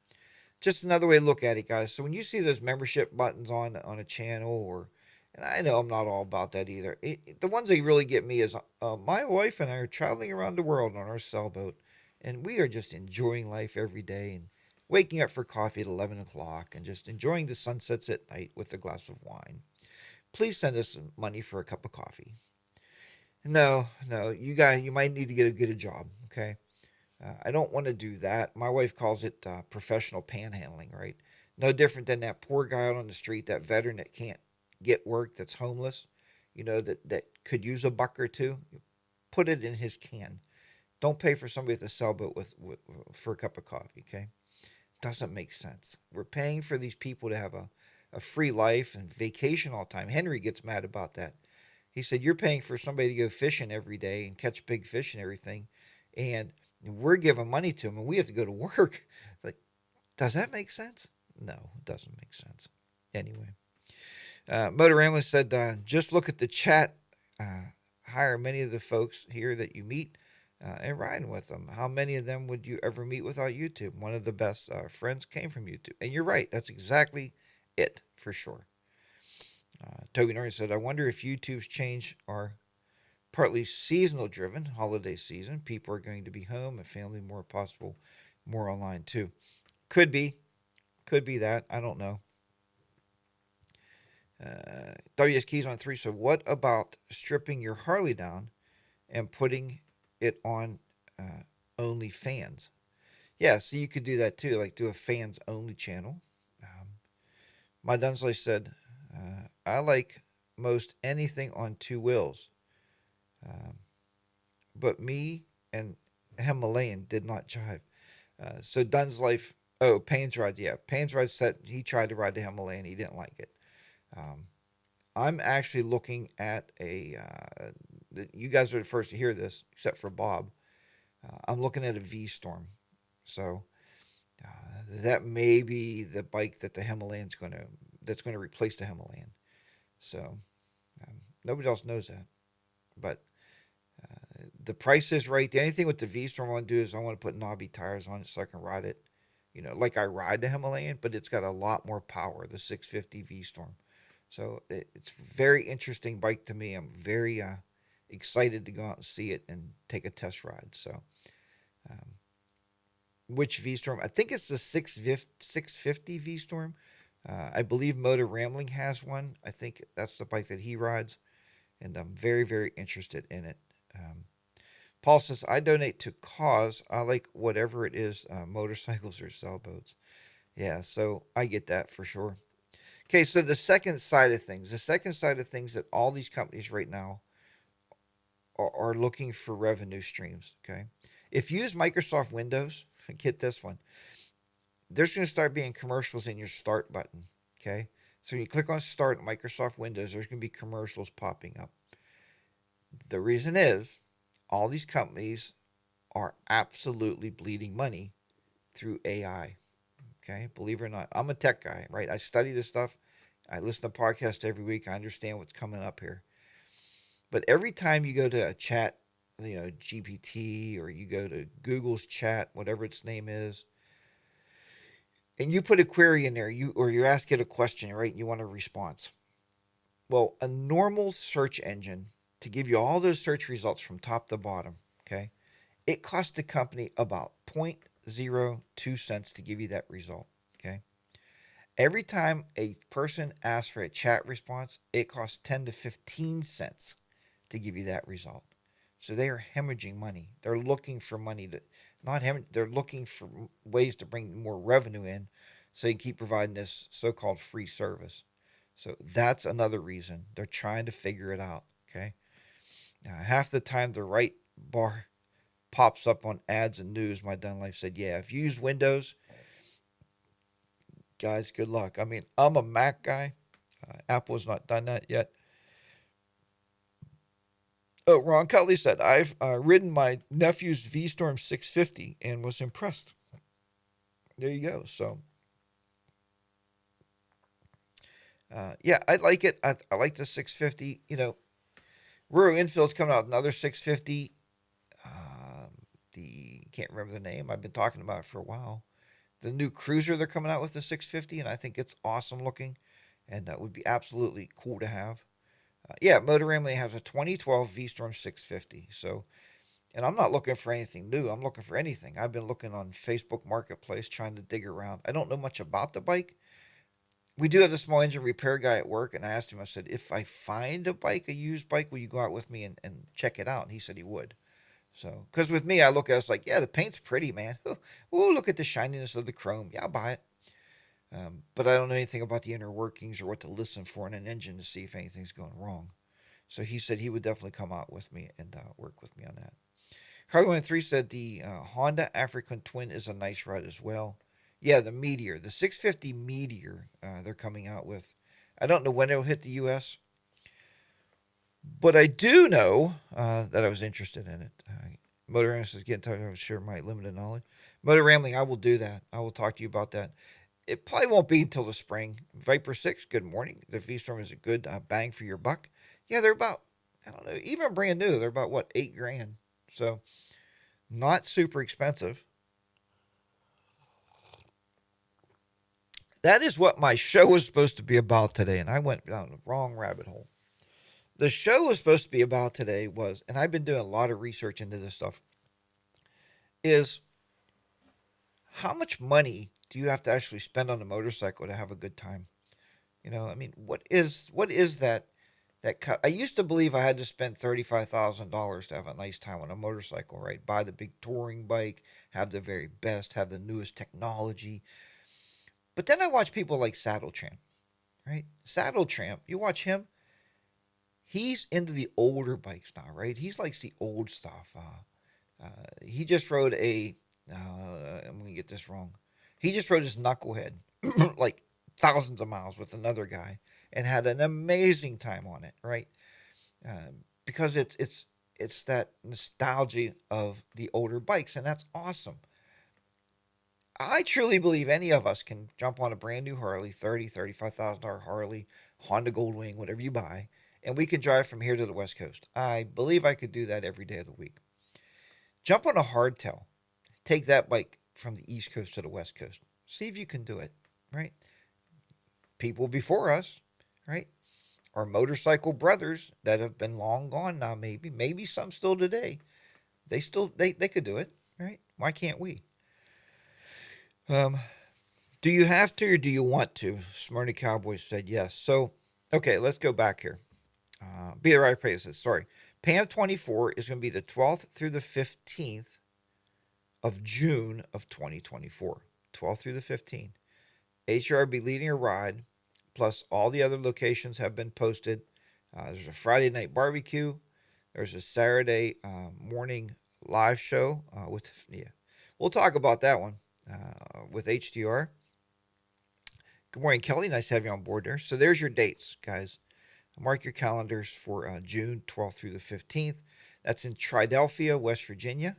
Speaker 3: just another way to look at it, guys. So when you see those membership buttons on a channel, or, and I know I'm not all about that either. The ones that really get me is my wife and I are traveling around the world on our sailboat, and we are just enjoying life every day and waking up for coffee at 11 o'clock and just enjoying the sunsets at night with a glass of wine. Please send us some money for a cup of coffee. No, no, you guys, you might need to get a job, okay? I don't want to do that. My wife calls it professional panhandling, right? No different than that poor guy out on the street, that veteran that can't get work, that's homeless, that could use a buck or two. Put it in his can. Don't pay for somebody at the sailboat for a cup of coffee, okay? Doesn't make sense. We're paying for these people to have a free life and vacation all the time. Henry gets mad about that. He said, you're paying for somebody to go fishing every day and catch big fish and everything, and we're giving money to them and we have to go to work. Like, does that make sense? No, it doesn't make sense. Anyway, Motor Analyst said, just look at the chat. Hire many of the folks here that you meet and riding with them. How many of them would you ever meet without YouTube? One of the best friends came from YouTube. And you're right. That's exactly it, for sure. Toby Norton said, I wonder if YouTube's change are partly seasonal driven, holiday season. People are going to be home and family more possible, more online too. Could be that. I don't know. WS Keys on 3. So what about stripping your Harley down and putting it on only fans? Yeah, so you could do that too, like do a fans only channel. My Dunsley said, I like most anything on 2 wheels. But me and Himalayan did not jive. So Dunn's Life, Payne's Ride, yeah. Payne's Ride said he tried to ride the Himalayan, he didn't like it. I'm actually looking at you guys are the first to hear this, except for Bob. I'm looking at a V-Storm. So that may be the bike that the Himalayan's that's going to replace the Himalayan. So nobody else knows that. But the price is right. The only thing with the V-Storm I want to do is I want to put knobby tires on it so I can ride it, like I ride the Himalayan, but it's got a lot more power, the 650 V-Storm. So it's a very interesting bike to me. I'm very excited to go out and see it and take a test ride. So which V-Storm? I think it's the 650 V-Storm. I believe Motor Rambling has one. I think that's the bike that he rides, and I'm very, very interested in it. Paul says, I donate to cause. I like whatever it is, motorcycles or sailboats. Yeah, so I get that for sure. Okay, so the second side of things that all these companies right now are looking for revenue streams, okay? If you use Microsoft Windows, get this one, there's going to start being commercials in your start button, okay? So when you click on start in Microsoft Windows, there's going to be commercials popping up. The reason is all these companies are absolutely bleeding money through AI. Okay, believe it or not, I'm a tech guy, right? I study this stuff. I listen to podcasts every week. I understand what's coming up here. But every time you go to a chat, GPT, or you go to Google's chat, whatever its name is, and you put a query in there, you ask it a question, right? And you want a response. Well, a normal search engine, to give you all those search results from top to bottom, okay, it costs the company about 0.02 cents to give you that result, okay? Every time a person asks for a chat response, it costs 10 to 15 cents to give you that result. So they are hemorrhaging money. They're looking for money to not hemorrhage, they're looking for ways to bring more revenue in so they can keep providing this so-called free service. So that's another reason they're trying to figure it out, okay? Half the time the right bar pops up on ads and news. My done life said, yeah, if you use Windows, guys, good luck. I mean, I'm a Mac guy. Apple's not done that yet. Oh, Ron Cutley said, I've ridden my nephew's V-Storm 650 and was impressed. There you go. So, yeah, I like it. I like the 650. You know, Rural Infield's coming out with another 650. Can't remember the name. I've been talking about it for a while. The new Cruiser they're coming out with the 650, and I think it's awesome looking, and that would be absolutely cool to have. Yeah, Motor Rambling has a 2012 V-Storm 650. So, and I'm not looking for anything new. I'm looking for anything. I've been looking on Facebook Marketplace trying to dig around. I don't know much about the bike. We do have the small engine repair guy at work, and I asked him, I said, if I find a bike, a used bike, will you go out with me and check it out? And he said he would. So, because with me, I look at it, it's like, yeah, the paint's pretty, man. Oh, look at the shininess of the chrome. Yeah, I'll buy it. But I don't know anything about the inner workings or what to listen for in an engine to see if anything's going wrong. So he said he would definitely come out with me and work with me on that. Harley 3 said the Honda African Twin is a nice ride as well. Yeah, the Meteor, the 650 Meteor, they're coming out with. I don't know when it'll hit the U.S., but I do know that I was interested in it. Motor Rambling says, get in touch. I share my limited knowledge. Motor Rambling, I will do that. I will talk to you about that. It probably won't be until the spring. Viper 6, good morning. The V-Storm is a good bang for your buck. Yeah, they're about, I don't know, even brand new, they're about, what, $8,000. So, not super expensive. That is what my show was supposed to be about today, and I went down the wrong rabbit hole. The show was supposed to be about today was, and I've been doing a lot of research into this stuff, is how much money do you have to actually spend on a motorcycle to have a good time? You know, I mean, what is that cut? I used to believe I had to spend $35,000 to have a nice time on a motorcycle, right? Buy the big touring bike, have the very best, have the newest technology. But then I watch people like Saddle Tramp, right? Saddle Tramp, you watch him. He's into the older bikes now, right? He's likes the old stuff. He just rode a. I'm gonna get this wrong. He just rode his knucklehead like thousands of miles with another guy and had an amazing time on it, right? Because it's that nostalgia of the older bikes, and that's awesome. I truly believe any of us can jump on a brand new Harley, $35,000 Harley, Honda Goldwing, whatever you buy, and we can drive from here to the West Coast. I believe I could do that every day of the week. Jump on a hardtail. Take that bike from the East Coast to the West Coast. See if you can do it, right? People before us, right? Our motorcycle brothers that have been long gone now, maybe some still today. They could do it, right? Why can't we? Do you have to or do you want to? Smyrna Cowboys said yes. So, okay, let's go back here. Be the right places. Sorry. PAM 24 is going to be the 12th through the 15th of June of 2024. 12th through the 15th. HR will be leading a ride, plus all the other locations have been posted. There's a Friday night barbecue. There's a Saturday morning live show We'll talk about that one with HDR. Good morning, Kelly. Nice to have you on board there. So there's your dates, guys. Mark your calendars for June 12th through the 15th. That's in Triadelphia, West Virginia.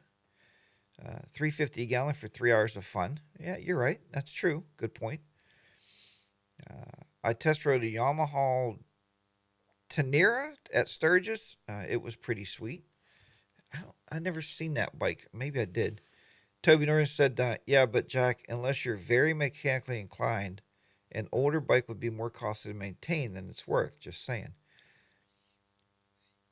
Speaker 3: $3.50 a gallon for 3 hours of fun. Yeah, you're right. That's true. Good point. I test rode a Yamaha Tenera at Sturgis. It was pretty sweet. I never seen that bike. Maybe I did. Toby Norris said, yeah, but Jack, unless you're very mechanically inclined An older bike would be more costly to maintain than it's worth. Just saying.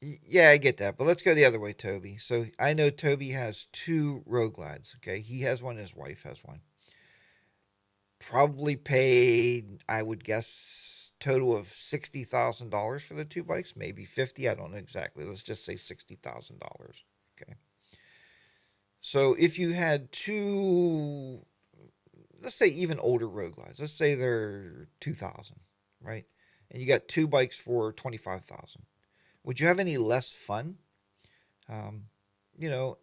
Speaker 3: Yeah, I get that. But let's go the other way, Toby. So I know Toby has two Road Glides. Okay. He has one, his wife has one. Probably paid, I would guess, total of $60,000 for the two bikes. Maybe 50. I don't know exactly. Let's just say $60,000. Okay. So if you had two, let's say even older Road Glides, let's say they're 2000, right? And you got two bikes for 25,000. Would you have any less fun? Um, you know,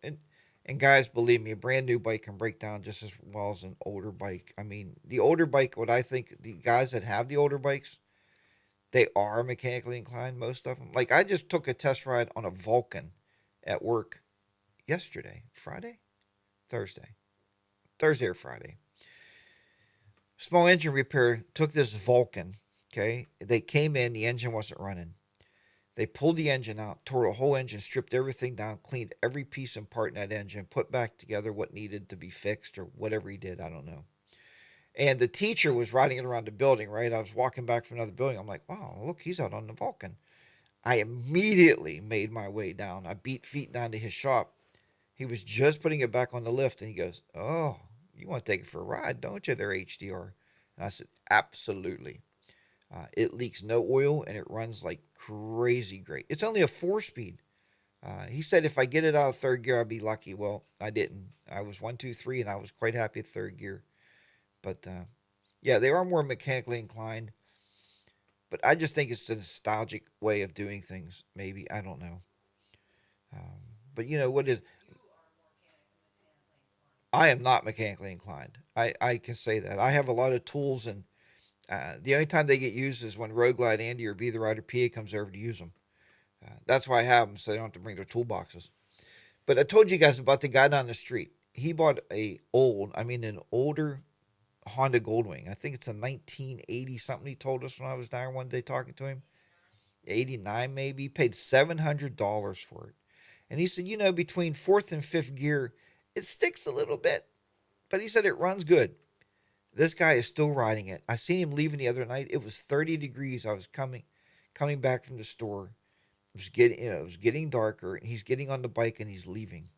Speaker 3: and guys, believe me, a brand new bike can break down just as well as an older bike. I mean, the older bike, what I think, the guys that have the older bikes, they are mechanically inclined, most of them. Like, I just took a test ride on a Vulcan at work yesterday, Friday, Thursday, Thursday or Friday. Small engine repair, took this Vulcan. Okay, they came in, the engine wasn't running. They pulled the engine out, tore the whole engine, stripped everything down, cleaned every piece and part in that engine, put back together what needed to be fixed or whatever he did. I don't know. And the teacher was riding it around the building, right? I was walking back from another building. I'm like, wow, look, he's out on the Vulcan. I immediately made my way down. I beat feet down to his shop. He was just putting it back on the lift, and he goes, oh, you want to take it for a ride, don't you, there, HDR? And I said, absolutely. It leaks no oil, and it runs like crazy great. It's only a 4-speed. He said if I get it out of third gear, I'd be lucky. Well, I didn't. I was 1, 2, 3, and I was quite happy at third gear. But yeah, they are more mechanically inclined. But I just think it's a nostalgic way of doing things. Maybe, I don't know. But you know what is? I am not mechanically inclined. I can say that. I have a lot of tools, and the only time they get used is when Road Glide Andy or Be the Rider PA comes over to use them. That's why I have them, so they don't have to bring their toolboxes. But I told you guys about the guy down the street. He bought an older Honda Goldwing. I think it's a 1980 something. He told us when I was down one day talking to him. 89 maybe. He paid $700 for it. And he said, between fourth and fifth gear, it sticks a little bit. But he said it runs good. This guy is still riding it. I seen him leaving the other night. It was 30 degrees. I was coming back from the store. It was getting darker, and he's getting on the bike and he's leaving.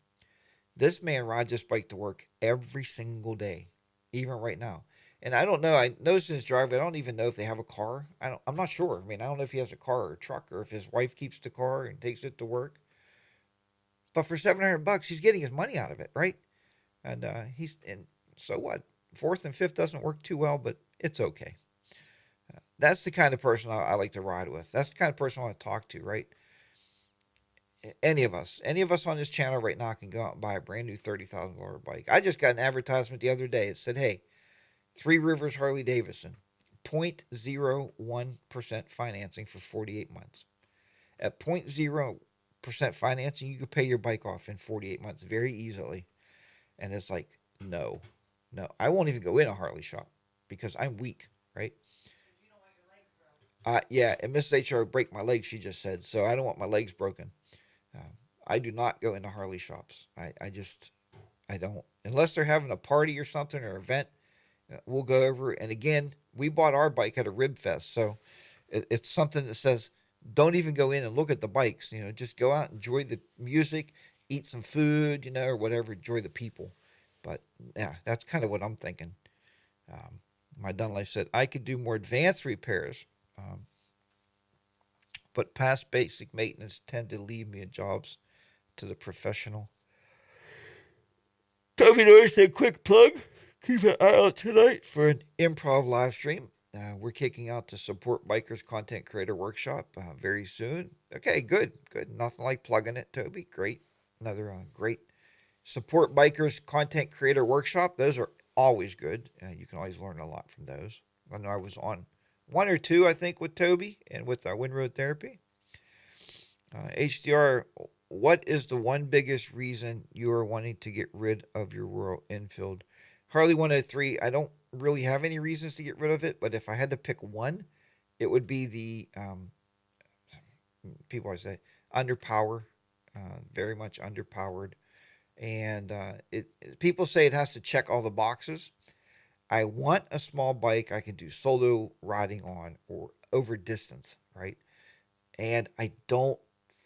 Speaker 3: This man rides this bike to work every single day, even right now. And I don't know. I noticed in his driveway. I don't even know if they have a car. I'm not sure. I mean, I don't know if he has a car or a truck, or if his wife keeps the car and takes it to work. But for $700, he's getting his money out of it, right? And so what? Fourth and fifth doesn't work too well, but it's okay. That's the kind of person I like to ride with. That's the kind of person I want to talk to, right? Any of us on this channel right now can go out and buy a brand new $30,000 bike. I just got an advertisement the other day. It said, hey, Three Rivers Harley Davidson, 0.01% financing for 48 months. At 0.0% financing, you could pay your bike off in 48 months very easily. And it's like, no, I won't even go in a Harley shop because I'm weak, right? Yeah, and Mrs. HR break my legs, she just said, so I don't want my legs broken. I do not go into Harley shops. I don't. Unless they're having a party or something or event, we'll go over. And again, we bought our bike at a Rib Fest. So it's something that says, don't even go in and look at the bikes. Just go out, enjoy the music, eat some food, or whatever, enjoy the people. But yeah, that's kind of what I'm thinking. My Dunlay said, I could do more advanced repairs. But past basic maintenance tend to leave me in jobs to the professional. Toby noticed a quick plug. Keep an eye out tonight for an improv live stream. We're kicking out the Support Bikers Content Creator Workshop very soon. Okay, good. Nothing like plugging it, Toby. Great. Another great Support Bikers Content Creator Workshop. Those are always good. You can always learn a lot from those. I know I was on one or two, I think, with Toby and with Windroad Therapy. HDR, what is the one biggest reason you are wanting to get rid of your Royal Enfield? Harley 103, I don't really have any reasons to get rid of it, but if I had to pick one, it would be the, people always say, underpower, very much underpowered. And people say it has to check all the boxes. I want a small bike I can do solo riding on or over distance, right? And I don't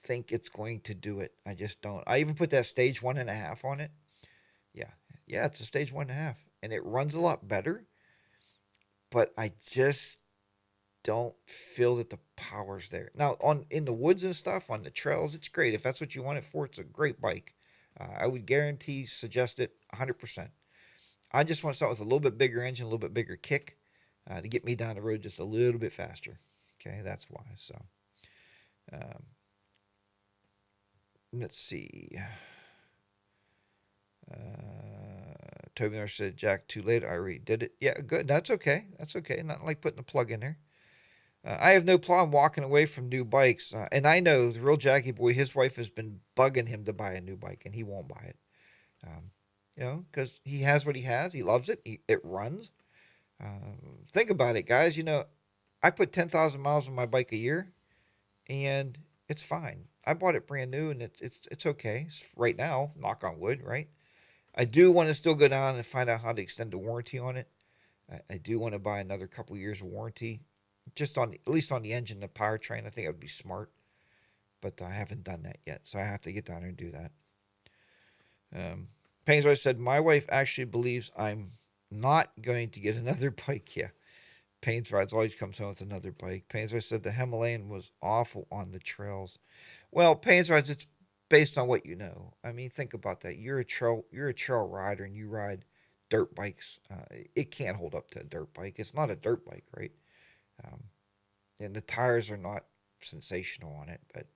Speaker 3: think it's going to do it. I just don't. I even put that stage 1.5 on it. Yeah, yeah, it's a stage 1.5, and it runs a lot better. But I just don't feel that the power's there. Now, on in the woods and stuff, on the trails, it's great. If that's what you want it for, it's a great bike. I would guarantee suggest it 100%. I just want to start with a little bit bigger engine, a little bit bigger kick to get me down the road just a little bit faster. Okay, that's why. So, um, let's see. Toby Miller said, Jack, too late. I already did it. Yeah, good. That's okay. That's okay. Not like putting a plug in there. I have no problem walking away from new bikes. And I know the real Jackie boy, his wife has been bugging him to buy a new bike, and he won't buy it. Um, because he has what he has. He loves it. It runs. Think about it, guys. I put 10,000 miles on my bike a year, and it's fine. I bought it brand new, and it's okay right now. Knock on wood, right? I do want to still go down and find out how to extend the warranty on it. I do want to buy another couple years of warranty, just on at least on the engine, the powertrain. I think it would be smart, but I haven't done that yet, so I have to get down there and do that. Paineswright said, my wife actually believes I'm not going to get another bike. Yeah, Paineswright always comes home with another bike. Paineswright said the Himalayan was awful on the trails. Well, Paineswright, it's based on what you know. I mean, think about that. You're a trail rider, and you ride dirt bikes. It can't hold up to a dirt bike. It's not a dirt bike, right? Um, and the tires are not sensational on it, but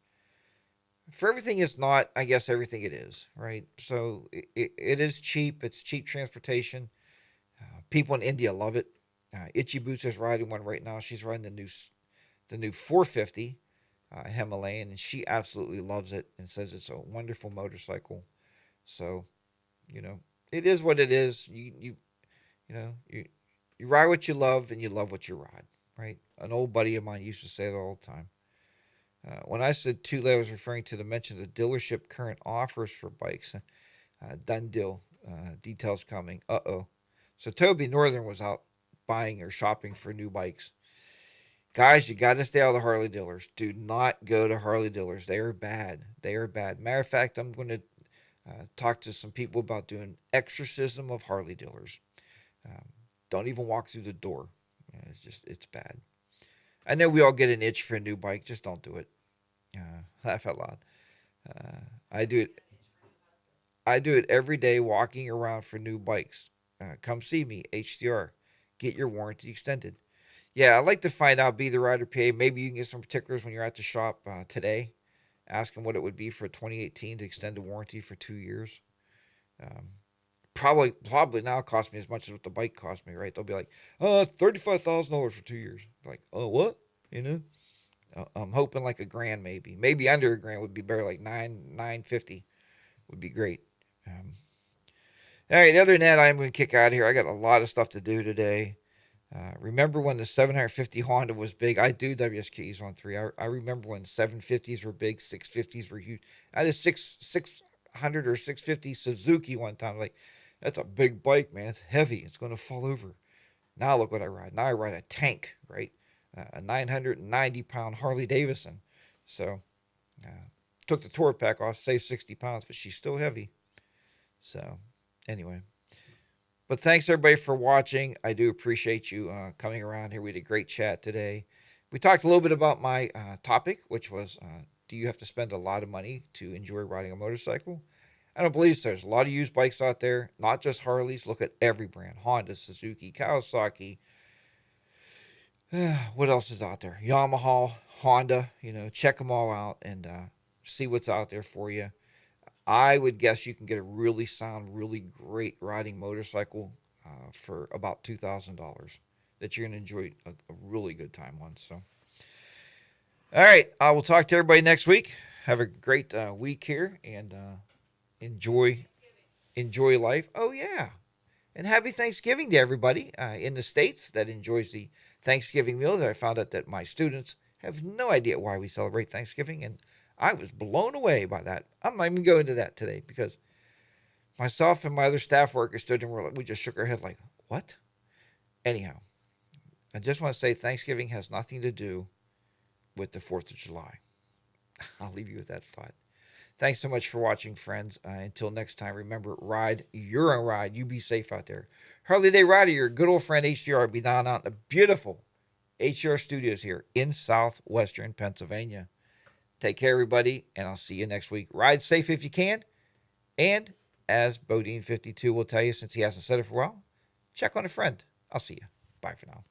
Speaker 3: for everything it's not, I guess everything it is, right? So it is cheap. It's cheap transportation. People in India love it. Itchy Boots is riding one right now. She's riding the new 450 Himalayan, and she absolutely loves it and says it's a wonderful motorcycle. So, it is what it is. You ride what you love, and you love what you ride, right? An old buddy of mine used to say that all the time. When I said too late, I was referring to the mention of the dealership current offers for bikes. Done deal. Details coming. Uh-oh. So Toby Northern was out buying or shopping for new bikes. Guys, you got to stay out of the Harley dealers. Do not go to Harley dealers. They are bad. They are bad. Matter of fact, I'm going to talk to some people about doing exorcism of Harley dealers. Don't even walk through the door. It's bad. I know we all get an itch for a new bike. Just don't do it. Laugh out loud. I do it. I do it every day walking around for new bikes. Come see me, HDR. Get your warranty extended. Yeah, I'd like to find out, be the rider PA. Maybe you can get some particulars when you're at the shop today. Ask them what it would be for 2018 to extend the warranty for 2 years. Um, probably now cost me as much as what the bike cost me, right? They'll be like, oh, it's $35,000 for 2 years. Like, oh, what? I'm hoping like $1,000 maybe. Maybe under $1,000 would be better. Like 950 would be great. All right, other than that, I'm going to kick out of here. I got a lot of stuff to do today. Remember when the 750 Honda was big? I do WSKs on 3. I remember when 750s were big, 650s were huge. I had a 600 or 650 Suzuki one time. Like, that's a big bike, man. It's heavy. It's going to fall over. Now look what I ride. Now I ride a tank, right? A 990-pound Harley Davidson. So, took the tour pack off, saved 60 pounds, but she's still heavy. So, anyway. But thanks, everybody, for watching. I do appreciate you coming around here. We had a great chat today. We talked a little bit about my topic, which was, do you have to spend a lot of money to enjoy riding a motorcycle? I don't believe so. There's a lot of used bikes out there, not just Harleys. Look at every brand. Honda, Suzuki, Kawasaki. What else is out there? Yamaha, Honda. Check them all out and see what's out there for you. I would guess you can get a really sound, really great riding motorcycle for about $2,000 that you're going to enjoy a really good time on. So, all right, I will talk to everybody next week. Have a great week here and enjoy life. Oh yeah, and happy Thanksgiving to everybody in the States that enjoys the Thanksgiving meals. I found out that my students have no idea why we celebrate Thanksgiving, and I was blown away by that. I'm not even going into that today because myself and my other staff workers stood and we just shook our head like, what? Anyhow, I just want to say Thanksgiving has nothing to do with the 4th of July. I'll leave you with that thought. Thanks so much for watching, friends. Until next time, remember, ride your own ride. You be safe out there. Harley Day Rider, your good old friend HDR, be down out in the beautiful HDR studios here in southwestern Pennsylvania. Take care, everybody, and I'll see you next week. Ride safe if you can. And as Bodine52 will tell you, since he hasn't said it for a while, check on a friend. I'll see you. Bye for now.